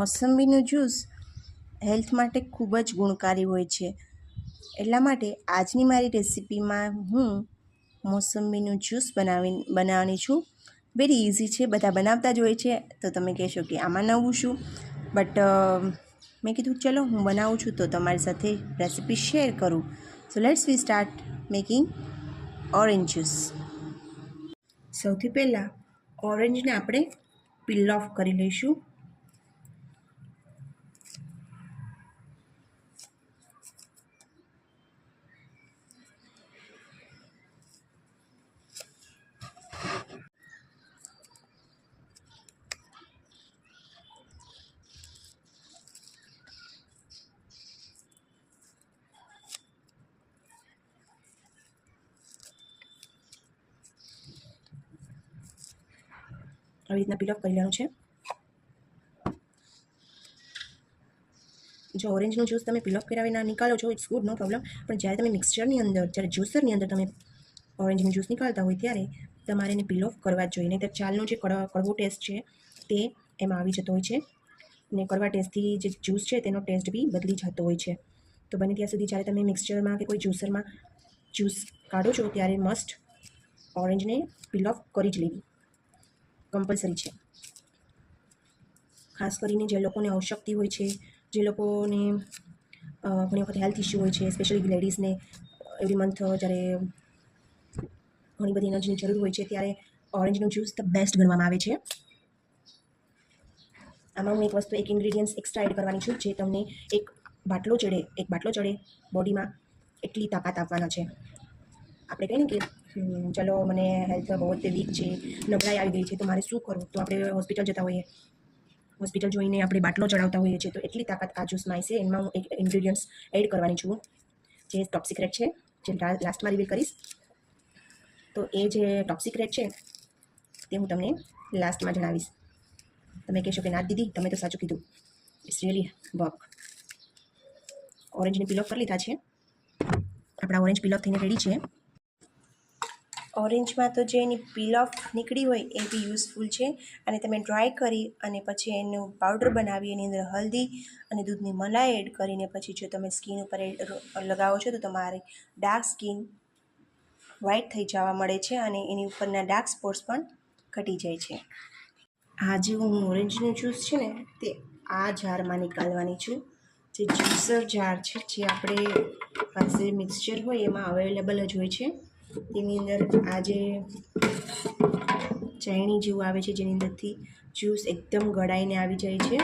મોસંબીનું juice health માટે ખૂબ જ ગુણકારી હોય છે. એટલા માટે આજની મારી રેસિપીમાં હું મોસંબીનું જ્યુસ બનાવવાની છું. વેરી ઇઝી છે, બધા બનાવતા જ હોય છે. તો તમે કહેશો કે આમાં નવું શું, બટ મેં કીધું ચલો હું બનાવું છું તો તમારી સાથે રેસિપી શેર કરું. So let's V start making orange juice. સૌથી પહેલાં ઓરેન્જને આપણે પીલ ઓફ કરી લઈશું. આવી રીતના પીલ ઓફ કરી લેવાનું છે. જો ઓરેન્જનું જ્યુસ તમે પીલ ઓફ કર્યા વિના નીકાળો છો, ઇટ્સ ગુડ, નો પ્રોબ્લેમ. પણ જ્યારે તમે મિક્સચરની અંદર, જ્યારે જ્યુસરની અંદર તમે ઓરેન્જનું જ્યુસ નીકાળતા હોય ત્યારે તમારે એને પીલ ઓફ કરવા જ જોઈએ. નહીં તો ચાલનો જે કડવો ટેસ્ટ છે તે એમાં આવી જતો હોય છે, અને કડવા ટેસ્ટથી જે જ્યુસ છે તેનો ટેસ્ટ બી બદલી જતો હોય છે. તો બને ત્યાં સુધી જ્યારે તમે મિક્સચરમાં કે કોઈ જ્યુસરમાં જ્યુસ કાઢો છો ત્યારે મસ્ટ ઓરેન્જને પીલ ઓફ કરી જ લેવી કમ્પલસરી છે. ખાસ કરીને જે લોકોને અશક્તિ હોય છે, જે લોકોને ઘણી વખત હેલ્થ ઇસ્યુ હોય છે, સ્પેશિયલી લેડીઝને એવરી મંથ જ્યારે ઘણી બધી એનર્જીની જરૂર હોય છે ત્યારે ઓરેન્જનું જ્યુસ ધ બેસ્ટ ગણવામાં આવે છે. આમાં હું એક વસ્તુ, એક ઇન્ગ્રીડિયન્ટ્સ એક્સ્ટ્રા એડ કરવાની છું, જે તમને એક બાટલો ચડે બોડીમાં એટલી તાકાત આપવાના છે. આપણે કહીએ ને કે ચલો મને હેલ્થ બહુ જ વીક છે, નબળાઈ આવી ગઈ છે, તો મારે શું કરવું? તો આપણે હોસ્પિટલ જતા હોઈએ, હોસ્પિટલ જોઈને આપણે બાટલો ચડાવતા હોઈએ છીએ. તો એટલી તાકાત આ જ્યુસમાં છે. એમાં હું એક ઇન્ગ્રીડિયન્ટ્સ એડ કરવાની છું જે ટોપ સિક્રેટ છે, જે લાસ્ટમાં રિવીલ કરીશ. તો એ જે ટોપ સિક્રેટ છે તે હું તમને લાસ્ટમાં જણાવીશ. તમે કહેશો કે ના દીદી તમે તો સાચું કીધું, ઇટ્સ રિયલી વર્ક. ઓરેન્જને પીલ ઓફ કરી લીધા છે. આપણા ઓરેન્જ પીલ ઓફ થઈને રેડી છે. ઓરેન્જમાં તો જે એની પીલ ઓફ નીકળી હોય એ બી યુઝફુલ છે, અને તમે ડ્રાય કરી અને પછી એનું પાવડર બનાવી એની અંદર હલ્દી અને દૂધની મલાઈ એડ કરીને પછી જો તમે સ્કિન ઉપર લગાવો છો તો તમારી ડાર્ક સ્કિન વ્હાઇટ થઈ જવા મળે છે, અને એની ઉપરના ડાર્ક સ્પોટ્સ પણ ઘટી જાય છે. આ જે હું ઓરેન્જનું જ્યુસ છે ને તે આ જારમાં નીકાળવાની છું. જે જ્યુસર જાર છે, જે આપણે પાસે મિક્સચર હોય એમાં અવેલેબલ જ હોય છે. તેની અંદર આ જે ચાયણી જેવું આવે છે, જેની અંદરથી જ્યુસ એકદમ ગળાઈને આવી જાય છે.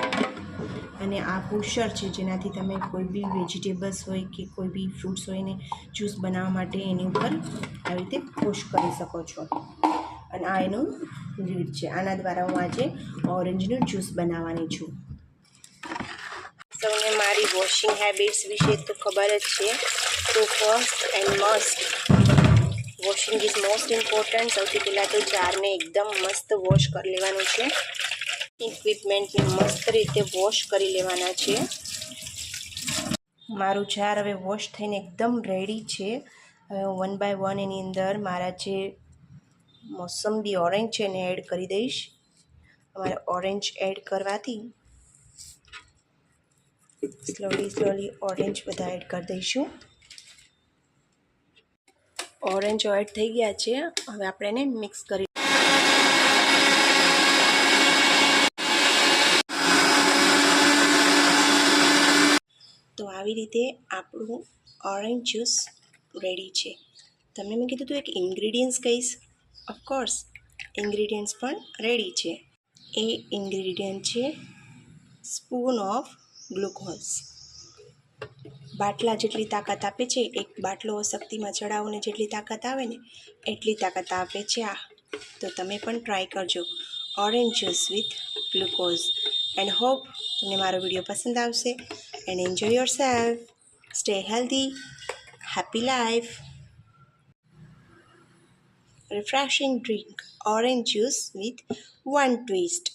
અને આ પુશર છે, જેનાથી તમે કોઈ બી વેજીટેબલ્સ હોય કે કોઈ બી ફ્રૂટ્સ હોય એને જ્યુસ બનાવવા માટે એની ઉપર આવી રીતે પુશ કરી શકો છો. અને આ એનું લીડ છે. આના દ્વારા હું આજે ઓરેન્જનું જ્યુસ બનાવવાની છું. સૌને મારી વોશિંગ હેબિટ્સ વિશે તો ખબર જ છે. તો first and must washing is most important. સૌથી પહેલાં તો જારને એકદમ મસ્ત વોશ કરી લેવાનું છે. ઇક્વિપમેન્ટને મસ્ત રીતે વોશ કરી લેવાના છે. મારું જાર હવે વોશ થઈને એકદમ રેડી છે. હવે હું 1 by 1 એની અંદર મારા જે મોસંબી ઓરેન્જ છે એને એડ કરી દઈશ. અમારે ઓરેન્જ એડ કરવાથી સ્લોલી ઓરેન્જ બધા એડ કરી દઈશું. ઓરેન્જ એડ થઈ ગયા છે. હવે આપણે એને મિક્સ કરી તો આવી રીતે આપણું ઓરેન્જ જ્યુસ રેડી છે. તમને મેં કીધું હતું એક ઇન્ગ્રીડિયન્ટ્સ કહીશ. ઓફકોર્સ ઇન્ગ્રીડિયન્ટ્સ પણ રેડી છે. એ ઇન્ગ્રીડિયન્ટ છે સ્પૂન ઓફ ગ્લુકોઝ. બાટલા જેટલી તાકાત આપે છે, એક બાટલો શક્તિમાં ચડાવોને જેટલી તાકાત આવે ને એટલી તાકાત આપે છે આ. તો તમે પણ ટ્રાય કરજો orange juice with glucose. And hope તમને મારો વિડીયો પસંદ આવશે. And enjoy your self. Stay healthy. Happy life. Refreshing drink orange juice with one twist.